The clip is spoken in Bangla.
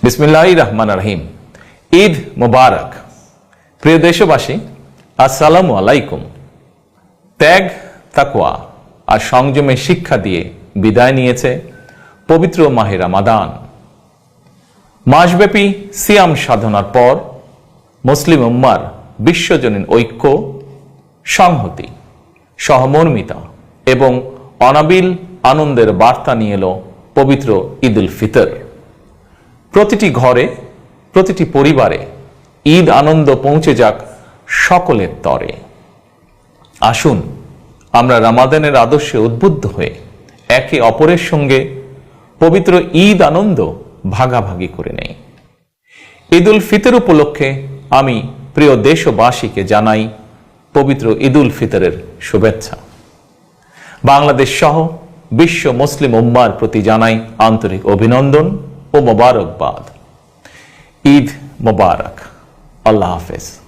বিসমিল্লাহির রহমানির রহিম। ঈদ মুবারক। প্রিয় দেশবাসী, আসসালামু আলাইকুম। ত্যাগ, তাকওয়া আর সংযমের শিক্ষা দিয়ে বিদায় নিয়েছে পবিত্র মাহে রমাদান। মাসব্যাপী সিয়াম সাধনার পর মুসলিম উম্মার বিশ্বজনীন ঐক্য, সংহতি, সহমর্মিতা এবং অনাবিল আনন্দের বার্তা নিয়ে এলো পবিত্র ঈদ উল ফিতর। প্রতিটি ঘরে, প্রতিটি পরিবারে ঈদ আনন্দ পৌঁছে যাক সকলের তরে। আসুন আমরা রমাদানের আদর্শে উদ্বুদ্ধ হয়ে একে অপরের সঙ্গে পবিত্র ঈদ আনন্দ ভাগাভাগি করে নেই। ঈদ উল ফিতর উপলক্ষে আমি প্রিয় দেশবাসীকে জানাই পবিত্র ঈদ উল ফিতরের শুভেচ্ছা। বাংলাদেশ সহ বিশ্ব মুসলিম উম্মার প্রতি জানাই আন্তরিক অভিনন্দন ও মোবারকবাদ। ঈদ মোবারক। আল্লাহ হাফেজ।